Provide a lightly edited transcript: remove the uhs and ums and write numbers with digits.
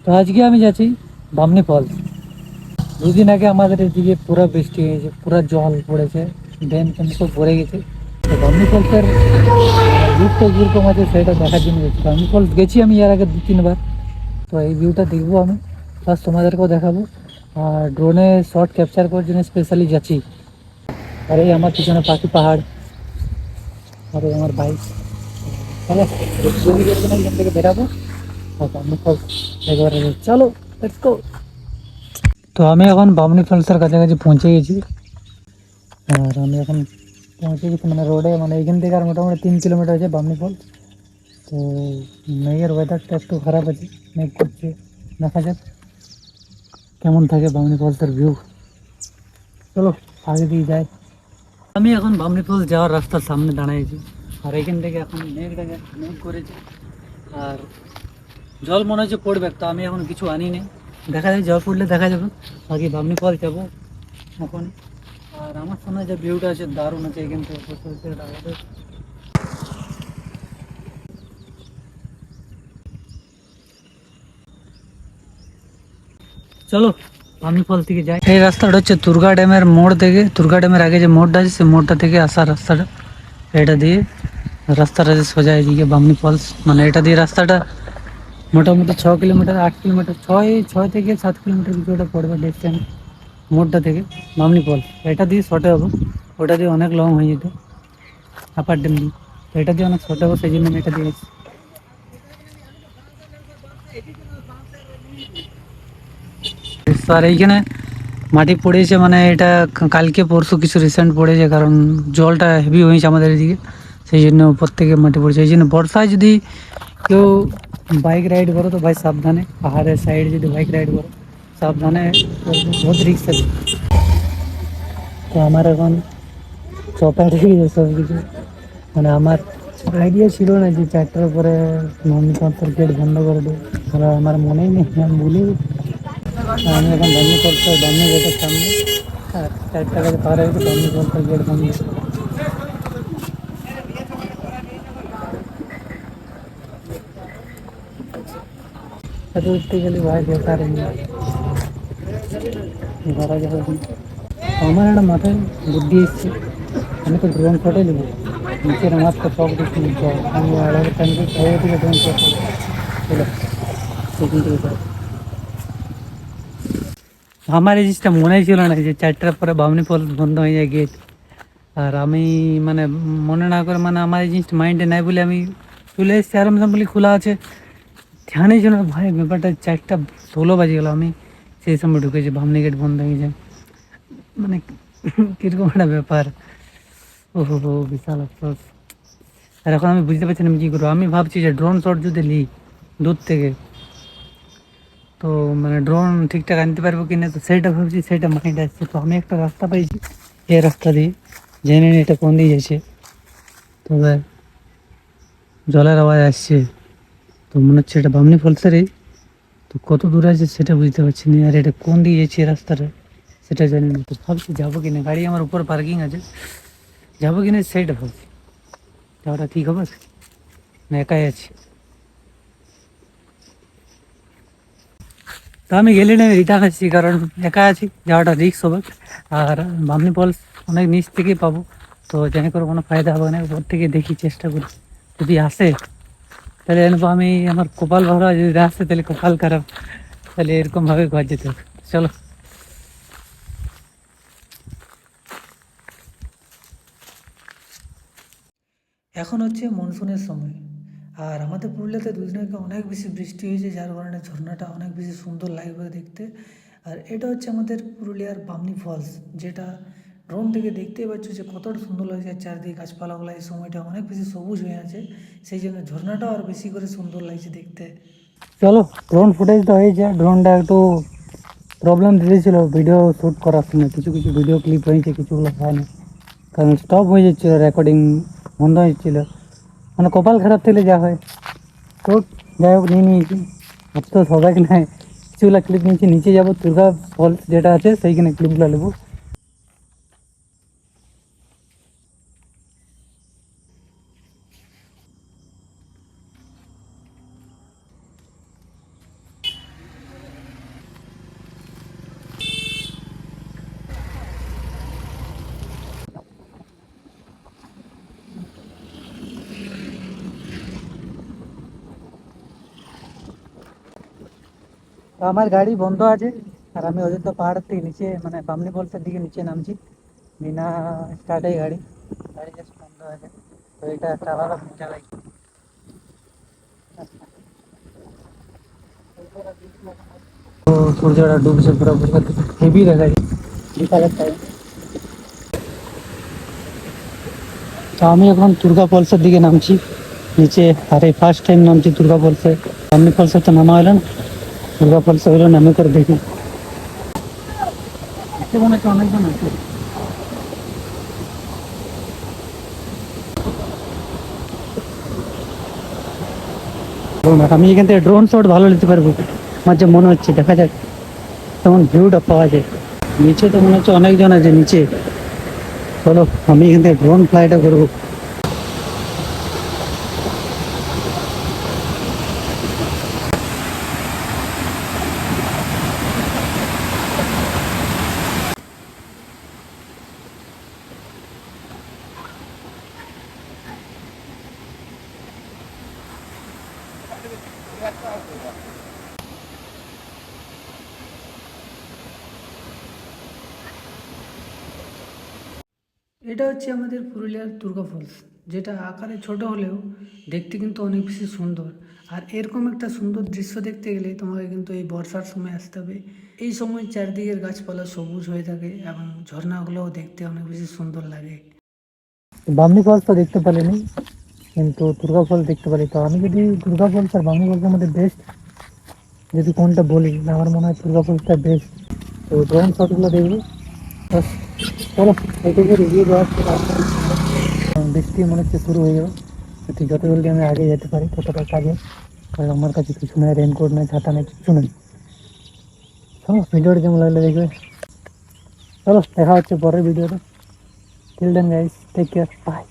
তো আজকে আমি যাচ্ছি বামনি ফলস। দুদিন আগে আমাদের এদিকে পুরো বৃষ্টি হয়েছে, পুরো জল পড়েছে, ড্রেন ফ্যান সব ভরে গেছে। তো বামনি ফলসের ভিউটা কীরকম আছে সেটা দেখার জন্য গেছি। বামনি ফলস গেছি আমি এর আগে 2-3 বার। তো এই ভিউটা দেখবো আমি, প্লাস তোমাদেরকেও দেখাবো। আর ড্রোনে শর্ট ক্যাপচার করার জন্য স্পেশালি যাচ্ছি। আর এই আমার পিছনে পাখি পাহাড়, আর এই আমার বাইক। চলো এখান থেকে বেরাবো আর বামনি ফলস একবারে চলো, লেটস গো। তো আমি এখন বামনি ফলসের কাছাকাছি পৌঁছে গেছি। আর আমি এখন পৌঁছে গেছি মানে রোডে, মানে এখান থেকে আর মোটামুটি 3 কিলোমিটার আছে বামনি ফলস। তো মেঘের ওয়েদারটা একটু খারাপ আছে, মেঘ করছে, দেখা যাক কেমন থাকে বামনি ফলসের ভিউ। চলো আগে দিয়ে যাই। আমি এখন বামনি ফলস যাওয়ার রাস্তার সামনে দাঁড়াইছি। আর এখান থেকে এখন মেঘ করেছে, আর জল মনে হচ্ছে পড়বে। তো আমি এখন কিছু আনি নি, দেখা যায় জল পড়লে দেখা যাবে। বাকি বামনি ফলস যাবো এখন। আর আমার সামনে যে ভিউটা আছে দারুণ আছে, এখান থেকে বসে বসে দাঁড়াতে। চলো বামনি ফলস থেকে যাই। এই রাস্তাটা হচ্ছে তুর্গা ড্যামের মোড় থেকে, তুর্গা ড্যামের আগে যে মোড়টা আছে সেই মোড়টা থেকে আসার রাস্তাটা। এটা দিয়ে রাস্তাটা যে সোজা এদিকে বামনি ফলস, মানে এটা দিয়ে রাস্তাটা মোটামুটি 6 কিলোমিটার 8 কিলোমিটার, ছয় ছয় থেকে 7 কিলোমিটার কিছু ওটা পড়বে ডিস্টেন্স মোড়টা থেকে বামনি ফলস। এটা দিয়ে শর্টে হবো, ওটা দিয়ে অনেক লং হয়ে যেত আপার ড্যাম দিয়ে। তো এটা দিয়ে অনেক শর্ট হবো, সেই জন্য আমি এটা দিয়ে এসেছি। আর এইখানে মাটি পড়েছে, মানে এটা কালকে পরশু কিছু রিসেন্ট পড়েছে, কারণ জলটা হেভি হয়েছে আমাদের এদিকে, সেই জন্য উপর থেকে মাটি পড়েছে। এই জন্য বর্ষায় যদি কেউ বাইক রাইড করো তো ভাই সাবধানে, পাহাড়ের সাইড যদি বাইক রাইড করো সাবধানে, বহুত রিক্স আছে। তো আমার এখন চপার হয়ে গেছে সব কিছু, মানে আমার আইডিয়া ছিল না যে 4টার পরে মন্দির গেট বন্ধ করে দেবে। আমার মনেই নেই, আমি ভুলে গেছি। আমি এখন বামনি ফলসের বামনি গেটের সামনে, আর 4টা কাছে পার হয়েছে, বামনি ফলসের গেট বন্ধ। এত উঠতে গেলে ভাই বেকার ধরা যাবে এখন। আমার একটা মাথায় বুদ্ধি এসছে, আমি তো ড্রোন ফটো নেব, নিচের আমার তো টক দেখি জল, আমি আড়াই টাইমকে খাইয়ে থেকে ড্রোন ফটো চলো সেখান থেকে যাই। আমার এই জিনিসটা মনে ছিল না যে 4টার পরে বামনি ফলস বন্ধ হয়ে যায় গেট। আর আমি মানে মনে না করে, মানে আমার এই জিনিসটা মাইন্ডে নাই বলে আমি চলে এসেছি আরামসাম বলে খোলা আছে, ধ্যানই ছিল না ভাই। ব্যাপারটা 4টা 16 বাজে গেল, আমি সেই সময় ঢুকেছি, বামনি গেট বন্ধ হয়ে যায়, মানে কিরকম একটা ব্যাপার। ও হো, বিশাল আফসোস। আর এখন আমি বুঝতে পারছি না আমি কী করবো। আমি ভাবছি যে ড্রোন শট যদি নিই দূর থেকে, তো মানে ড্রোন ঠিকঠাক আনতে পারবো কিনা, তো সেইটা ভাবছি, সেইটা মাইন্ড আসছে। তো আমি একটা রাস্তা পাইছি, এই রাস্তা দিয়ে জেনে নিই এটা কোন দিয়ে যাচ্ছে। তবে জলের আওয়াজ আসছে, তো মনে হচ্ছে এটা বামনি ফলসেরই। তো কত দূর আছে সেটা বুঝতে পারছি না, আর এটা কোন দিয়ে যাচ্ছে রাস্তাটা সেটা জানি না। তো ভাবছি যাবো কিনা, গাড়ি আমার উপর পার্কিং আছে, যাবো কিনা সেইটা ভাবছি। যাওয়াটা ঠিক হবে না একাই আছি। তো আমি গেলে না রিটার্ন আসছি, কারণ একা আছি, যাওয়াটা রিস্ক হবে। আর বামনি ফলস অনেক নিচ থেকেই পাবো, তো জানি করে কোনো ফায়দা হবে না। উপর থেকে দেখি, চেষ্টা করি, যদি আসে তাহলে জানবো আমি, আমার কপাল ভালো, আর যদি না আসে তাহলে কপাল খারাপ, তাহলে এরকমভাবে ঘর যেতে হবে। চলো। এখন হচ্ছে মনসুনের সময়, আর আমাদের পুরুলিয়াতে দুদিন আগে অনেক বেশি বৃষ্টি হয়েছে, যার কারণে ঝর্ণাটা অনেক বেশি সুন্দর লাগবে দেখতে। আর এটা হচ্ছে আমাদের পুরুলিয়ার বামনি ফলস, যেটা ড্রোন থেকে দেখতেই পাচ্ছ যে কতটা সুন্দর লাগছে। আর চারদিকে গাছপালাগুলো এই সময়টা অনেক বেশি সবুজ হয়ে আছে, সেই জন্য ঝর্ণাটাও আর বেশি করে সুন্দর লাগছে দেখতে। চলো ড্রোন ফুটেজটা হয়েছে, ড্রোনটা একটু প্রবলেম দিয়েছিল ভিডিও শ্যুট করার সময়, কিছু কিছু ভিডিও ক্লিপ হয়েছে, কিছুগুলো হয়নি, কারণ স্টপ হয়ে যাচ্ছিলো, রেকর্ডিং বন্ধ হয়েছিল। মানে কপাল খারাপ থাকলে যা হয়। তো যাই হোক নিয়ে নিয়েছি, আর তো সবাই নাই, কিছুগুলো ক্লিপ নিয়েছি। নিচে যাবো দুর্গা ফলস যেটা আছে সেইখানে ক্লিপগুলো নেবো। তো আমার গাড়ি বন্ধ আছে, আর আমি অযোধ্যা পাহাড়ের থেকে নিচে মানে বামনি ফলসের দিকে নিচে নামছি। বিনা স্টার্টে গাড়ি গাড়ি জাস্ট বন্ধ আছে। তো এটা একটা আলাদা মজা লাগে। তো সূর্যটা ডুবছে পুরো পুরো, হেভি দেখা যায় বিকালের টাইম। তো আমি এখন দুর্গা ফলসের দিকে নামছি নিচে, আর এই ফার্স্ট টাইম নামছি দুর্গা ফলসে। বামনি ফলসে তো নামা হলো না, দুর্গা ফলসে হলো নামে করে দেখি। এতে মনে হচ্ছে অনেকজন আছে। আমি এখান থেকে ড্রোন শট ভালো নিতে পারবো আমার যে মনে হচ্ছে, দেখা যাক তেমন ভিউটা পাওয়া যায়। নিচে তো মনে হচ্ছে অনেকজন আছে নিচে। চলো আমি এখান থেকে ড্রোন ফ্লাইটটা করবো। এটা হচ্ছে আমাদের পুরুলিয়ার দুর্গা ফলস, যেটা আকারে ছোট হলেও দেখতে কিন্তু অনেক বেশি সুন্দর। আর এরকম একটা সুন্দর দৃশ্য দেখতে গেলে তোমাকে কিন্তু এই বর্ষার সময় আসতে হবে। এই সময় চারদিকের গাছপালা সবুজ হয়ে থাকে এবং ঝর্ণাগুলোও দেখতে অনেক বেশি সুন্দর লাগে। বামনি ফলস তো দেখতে পারিনি, কিন্তু দুর্গা ফলস দেখতে পারি। তো আমি যদি দুর্গা ফলস আর বামনি ফলসের মধ্যে বেস্ট যদি কোনটা বলি, আমার মনে হয় দুর্গা ফলসটা বেস্ট। তো ড্রোন শটগুলো দেখবো। বাস, চলো এটুকু রিভিউ দেওয়ার বৃষ্টি মনে হচ্ছে শুরু হয়ে যাবে। তো যত জলদি আমি আগে যেতে পারি ততটা কাজে, কারণ আমার কাছে কিছু নেই, রেনকোট নেই, ছাতা নেই, কিছু নেই। চলো ভিডিওটা কেমন লাগলে দেখবে। চলো দেখা হচ্ছে পরের ভিডিওতে। Till then guys, take care, by.